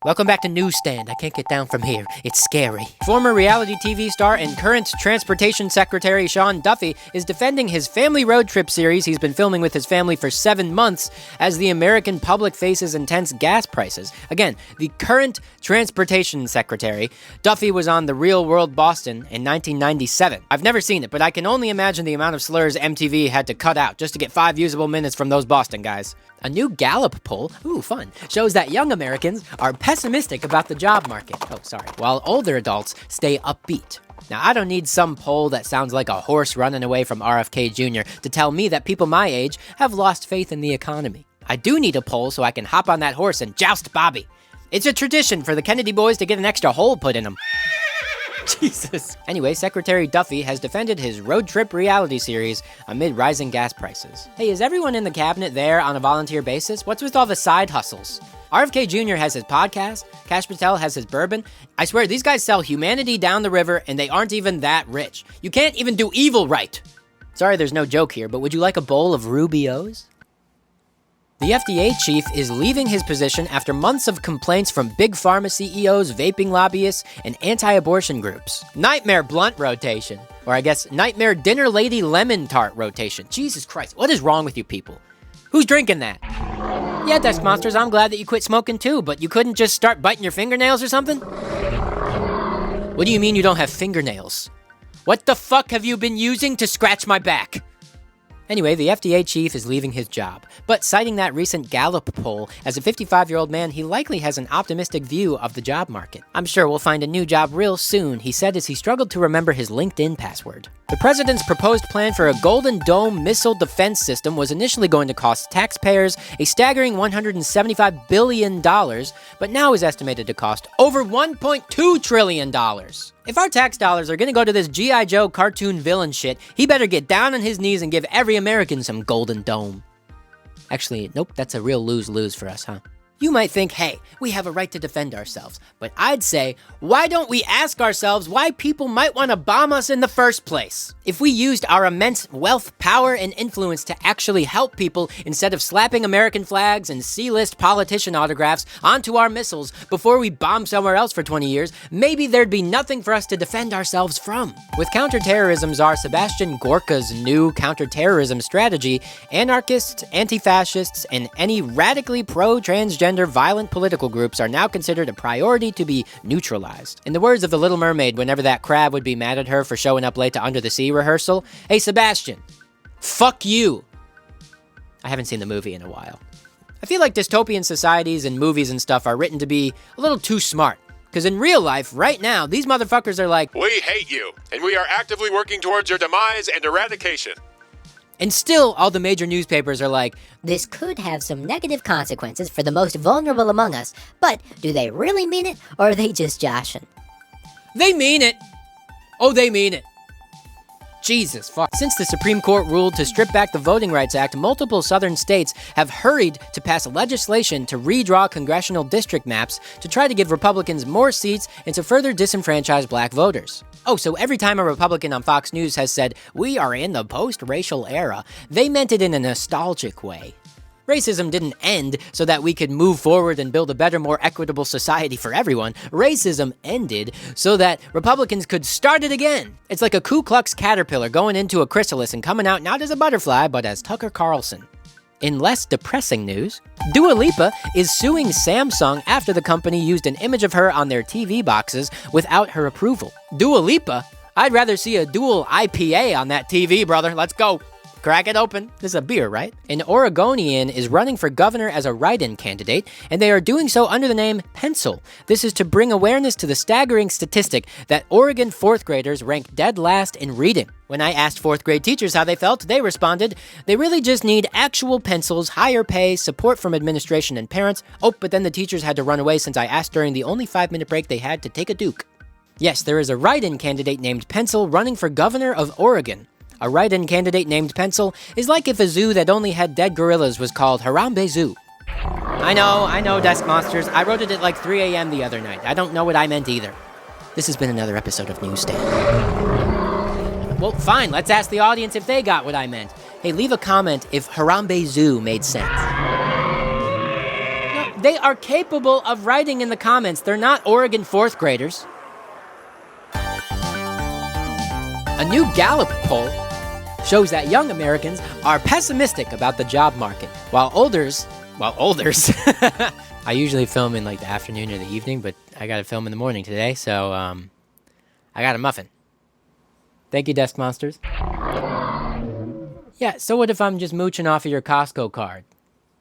Welcome back to Newsstand. I can't get down from here. It's scary. Former reality TV star and current Transportation Secretary Sean Duffy is defending his family road trip series he's been filming with his family for 7 months as the American public faces intense gas prices. Again, the current Transportation Secretary, Duffy was on The Real World Boston in 1997. I've never seen it, but I can only imagine the amount of slurs MTV had to cut out just to get 5 usable minutes from those Boston guys. A new Gallup poll, fun, shows that young Americans are pessimistic about the job market. While older adults stay upbeat. Now, I don't need some poll that sounds like a horse running away from RFK Jr. to tell me that people my age have lost faith in the economy. I do need a poll so I can hop on that horse and joust Bobby. It's a tradition for the Kennedy boys to get an extra hole put in them. Jesus. Anyway, Secretary Duffy has defended his road trip reality series amid rising gas prices. Hey, is everyone in the cabinet there on a volunteer basis? What's with all the side hustles? RFK Jr. has his podcast, Kash Patel has his bourbon. I swear, these guys sell humanity down the river and they aren't even that rich. You can't even do evil right. Sorry there's no joke here, but would you like a bowl of Rubios? The FDA chief is leaving his position after months of complaints from big pharma CEOs, vaping lobbyists, and anti-abortion groups. Nightmare blunt rotation. Or I guess nightmare dinner lady lemon tart rotation. Jesus Christ, what is wrong with you people? Who's drinking that? Yeah, Desk Monsters, I'm glad that you quit smoking too, but you couldn't just start biting your fingernails or something? What do you mean you don't have fingernails? What the fuck have you been using to scratch my back? Anyway, the FDA chief is leaving his job, but citing that recent Gallup poll, as a 55-year-old man, he likely has an optimistic view of the job market. I'm sure we'll find a new job real soon, he said as he struggled to remember his LinkedIn password. The president's proposed plan for a Golden Dome missile defense system was initially going to cost taxpayers a staggering $175 billion, but now is estimated to cost over $1.2 trillion. If our tax dollars are gonna go to this G.I. Joe cartoon villain shit, he better get down on his knees and give every American some Golden Dome. Actually, nope, that's a real lose-lose for us, huh? You might think, hey, we have a right to defend ourselves. But I'd say, why don't we ask ourselves why people might want to bomb us in the first place? If we used our immense wealth, power, and influence to actually help people instead of slapping American flags and C-list politician autographs onto our missiles before we bomb somewhere else for 20 years, maybe there'd be nothing for us to defend ourselves from. With counterterrorism czar Sebastian Gorka's new counterterrorism strategy, anarchists, anti-fascists, and any radically pro-transgender violent political groups are now considered a priority to be neutralized. In the words of the Little Mermaid, whenever that crab would be mad at her for showing up late to Under the Sea rehearsal, hey Sebastian, fuck you. I haven't seen the movie in a while. I feel like dystopian societies and movies and stuff are written to be a little too smart. Because in real life, right now, these motherfuckers are like, we hate you, and we are actively working towards your demise and eradication. And still, all the major newspapers are like, this could have some negative consequences for the most vulnerable among us, but do they really mean it, or are they just joshing? They mean it. Oh, they mean it. Jesus fuck. Since the Supreme Court ruled to strip back the Voting Rights Act, multiple southern states have hurried to pass legislation to redraw congressional district maps to try to give Republicans more seats and to further disenfranchise black voters. Oh, so every time a Republican on Fox News has said, we are in the post-racial era, they meant it in a nostalgic way. Racism didn't end so that we could move forward and build a better, more equitable society for everyone. Racism ended so that Republicans could start it again. It's like a Ku Klux caterpillar going into a chrysalis and coming out not as a butterfly, but as Tucker Carlson. In less depressing news, Dua Lipa is suing Samsung after the company used an image of her on their TV boxes without her approval. Dua Lipa? I'd rather see a dual IPA on that TV, brother. Let's go. Crack it open. This is a beer, right? An Oregonian is running for governor as a write-in candidate, and they are doing so under the name Pencil. This is to bring awareness to the staggering statistic that Oregon 4th graders rank dead last in reading. When I asked 4th grade teachers how they felt, they responded, they really just need actual pencils, higher pay, support from administration and parents. Oh, but then the teachers had to run away since I asked during the only 5-minute break they had to take a Duke. Yes, there is a write-in candidate named Pencil running for governor of Oregon. A write-in candidate named Pencil is like if a zoo that only had dead gorillas was called Harambe Zoo. I know, Desk Monsters. I wrote it at like 3 a.m. the other night. I don't know what I meant either. This has been another episode of Newsstand. Well, fine, let's ask the audience if they got what I meant. Hey, leave a comment if Harambe Zoo made sense. They are capable of writing in the comments. They're not Oregon 4th graders. A new Gallup poll shows that young Americans are pessimistic about the job market, while olders, I usually film in like the afternoon or the evening, but I got to film in the morning today, so I got a muffin. Thank you, Desk Monsters. Yeah, so what if I'm just mooching off of your Costco card?